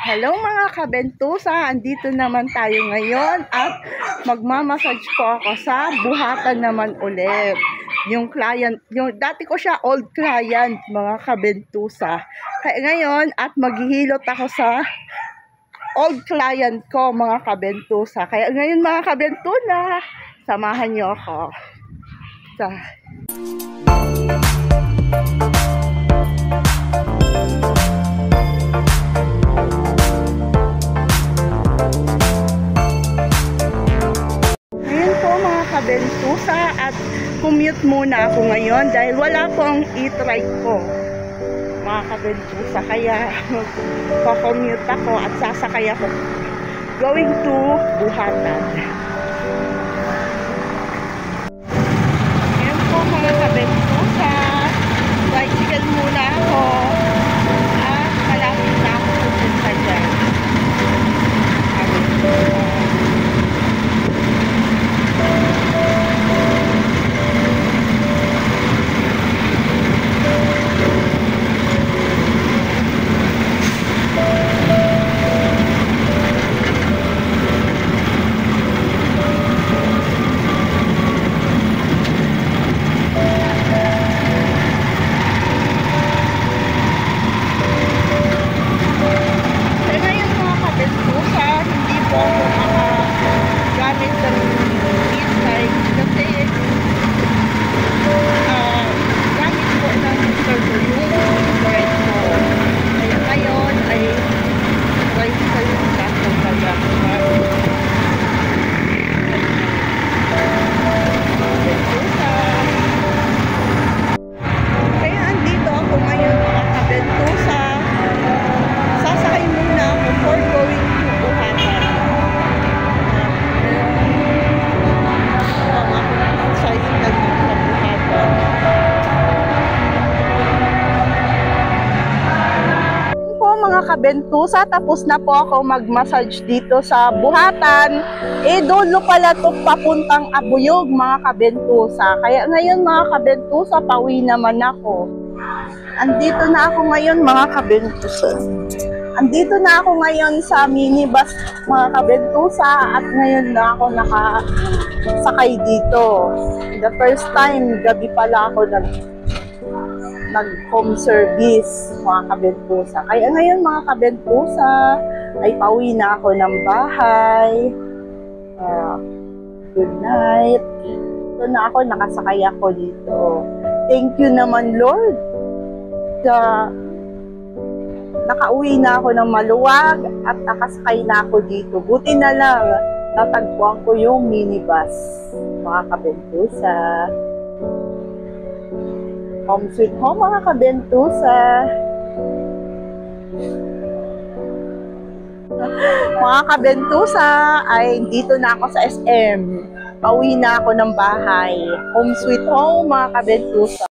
Hello mga kabentusa, andito naman tayo ngayon at magmamassage po ako sa buhatan naman ulit. Yung client, dati ko siya old client mga kabentusa. Kaya ngayon at maghihilot ako sa old client ko mga kabentusa. Kaya ngayon mga kabentuna, samahan niyo ako. Kabentusa at commute muna ako ngayon dahil wala pong e-trike ko mga kabentusa, kaya pa-commute ako at sasakay ako going to Buhatan. Ayan po mga kabentusa, bicycle muna ako at malapit na ako pupunta dyan. Kabentusa, tapos na po ako mag-massage dito sa Buhatan. Dulo pala to papuntang Abuyog mga kabentusa. Kaya ngayon mga kabentusa, pauwi naman ako. Andito na ako ngayon mga kabentusa. Andito na ako ngayon sa minibus mga kabentusa at ngayon na ako nakasakay dito. The first time, gabi pala ako nag-home service mga kabentusa. Kaya ngayon mga kabentusa ay pauwi na ako ng bahay. Good night. Ito na ako, nakasakay ako dito. Thank you naman Lord. Nakauwi na ako ng maluwag at nakasakay na ako dito. Buti na lang natagpuan ko yung minibus mga kabentusa. Home sweet home mga kabentusa. Mga kabentusa, ay dito na ako sa SM. Pauwi na ako ng bahay. Home sweet home mga kabentusa.